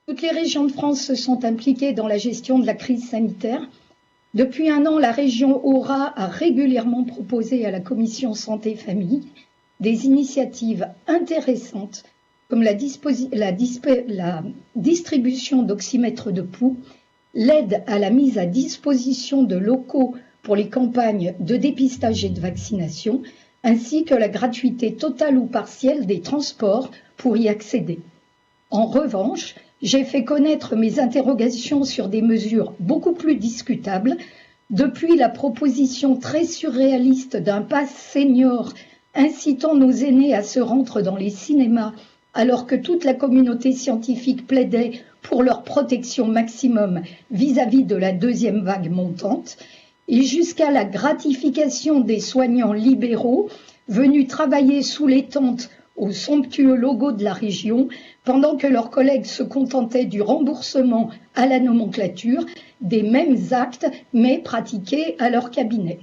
Toutes les régions de France se sont impliquées dans la gestion de la crise sanitaire. Depuis un an, la région Aura a régulièrement proposé à la Commission Santé-Famille des initiatives intéressantes comme la distribution d'oxymètres de pouls, l'aide à la mise à disposition de locaux pour les campagnes de dépistage et de vaccination, ainsi que la gratuité totale ou partielle des transports pour y accéder. En revanche, j'ai fait connaître mes interrogations sur des mesures beaucoup plus discutables, depuis la proposition très surréaliste d'un pass senior incitant nos aînés à se rendre dans les cinémas alors que toute la communauté scientifique plaidait pour leur protection maximum vis-à-vis de la deuxième vague montante, et jusqu'à la gratification des soignants libéraux venus travailler sous les tentes au somptueux logo de la région, pendant que leurs collègues se contentaient du remboursement à la nomenclature des mêmes actes, mais pratiqués à leur cabinet.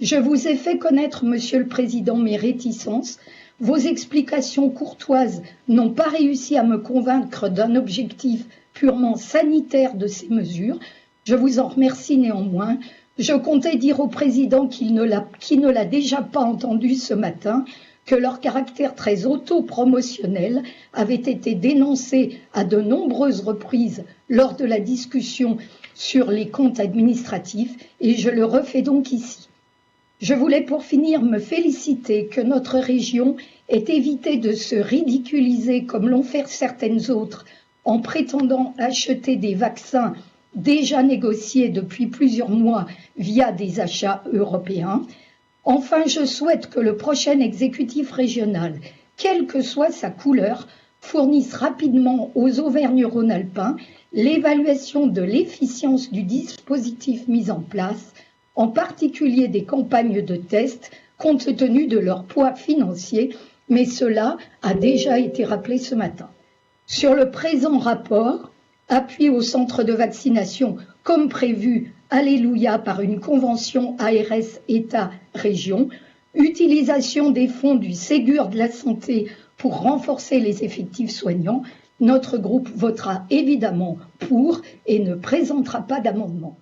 Je vous ai fait connaître, Monsieur le Président, mes réticences. Vos explications courtoises n'ont pas réussi à me convaincre d'un objectif purement sanitaire de ces mesures. Je vous en remercie néanmoins. Je comptais dire au Président qui ne l'a déjà pas entendu ce matin, que leur caractère très autopromotionnel avait été dénoncé à de nombreuses reprises lors de la discussion sur les comptes administratifs, et je le refais donc ici. Je voulais pour finir me féliciter que notre région ait évité de se ridiculiser comme l'ont fait certaines autres en prétendant acheter des vaccins déjà négociés depuis plusieurs mois via des achats européens. Enfin, je souhaite que le prochain exécutif régional, quelle que soit sa couleur, fournisse rapidement aux Auvergne-Rhône-Alpins l'évaluation de l'efficience du dispositif mis en place, en particulier des campagnes de tests, compte tenu de leur poids financier, mais cela a déjà été rappelé ce matin. Sur le présent rapport, appui au centre de vaccination comme prévu, alléluia, par une convention ARS État-Région, utilisation des fonds du Ségur de la santé pour renforcer les effectifs soignants, notre groupe votera évidemment pour et ne présentera pas d'amendement.